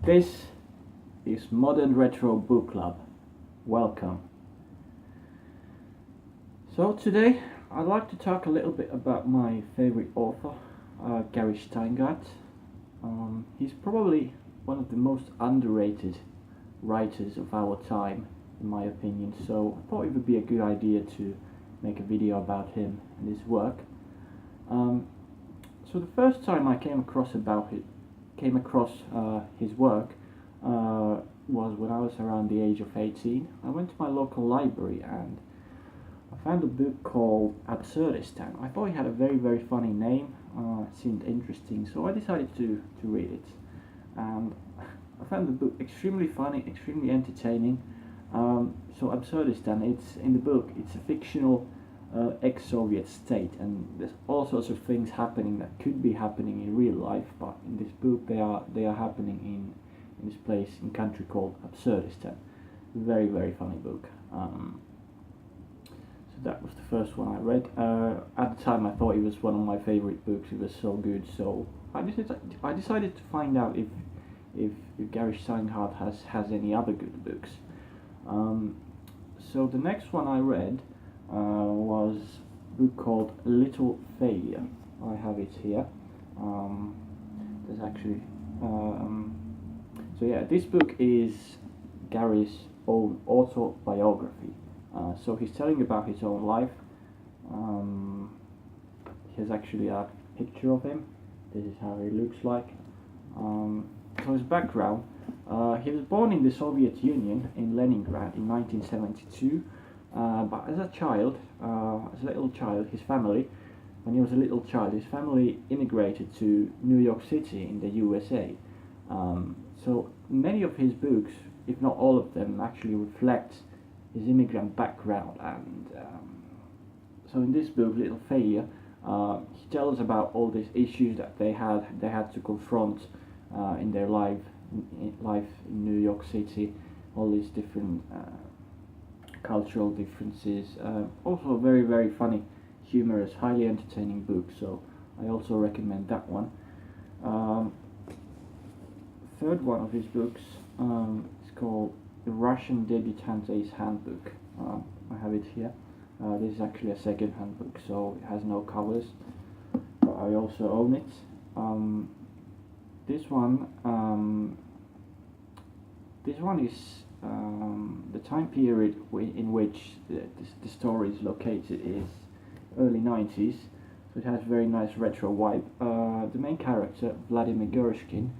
This is Modern Retro Book Club. Welcome. So today I'd like to talk a little bit about my favorite author, Gary Shteyngart. He's probably one of the most underrated writers of our time, in my opinion, so I thought it would be a good idea to make a video about him and his work. So the first time I came across his work was when I was around the age of 18. I went to my local library and I found a book called Absurdistan. I thought it had a very funny name. It seemed interesting, so I decided to read it. And I found the book extremely funny, extremely entertaining. So Absurdistan, it's a fictional ex-Soviet state, and there's all sorts of things happening that could be happening in real life, but in this book they are happening in this place, in country called Absurdistan. Very funny book. So that was the first one I read. At the time I thought it was one of my favorite books. It was so good, so I decided to find out if Gary Shteyngart has any other good books. So the next one I read was a book called Little Failure. I have it here. There's actually so yeah, this book is Gary's own autobiography. So he's telling about his own life. Here's actually a picture of him. This is how he looks like. So his background: he was born in the Soviet Union in Leningrad in 1972. But as a little child, when he was a little child, his family immigrated to New York City in the USA. So many of his books, if not all of them, actually reflect his immigrant background. And so in this book, Little Failure, he tells about all these issues that they had to confront in their life in New York City, all these different cultural differences. Also a very funny, humorous, highly entertaining book, so I also recommend that one. Third one of his books is called The Russian Debutante's Handbook. I have it here. This is actually a second-hand book, so it has no covers, but I also own it. This one is the time period in which the story is located is early 90s, so it has a very nice retro vibe. The main character, Vladimir Gershkin,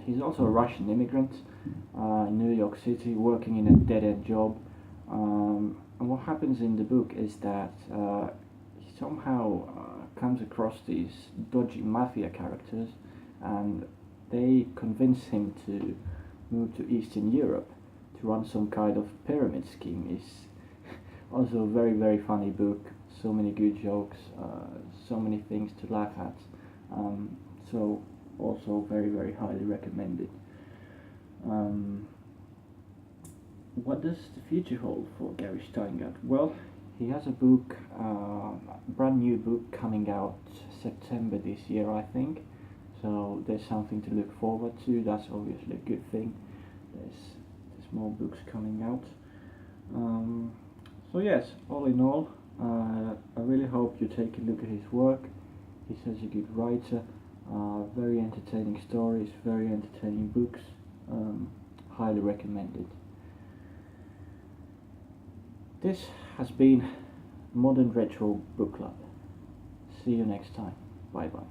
he's also a Russian immigrant in New York City, working in a dead-end job. And what happens in the book is that he somehow comes across these dodgy mafia characters, and they convince him to move to Eastern Europe to run some kind of pyramid scheme. It's also a very funny book. So many good jokes, so many things to laugh at. So also very highly recommended. What does the future hold for Gary Shteyngart? Well, he has a book, a brand new book coming out September this year, I think. So there's something to look forward to. That's obviously a good thing. There's more books coming out. So yes, all in all, I really hope you take a look at his work. He's such a good writer. Very entertaining stories, very entertaining books. Highly recommended. This has been Modern Retro Book Club. See you next time. Bye bye.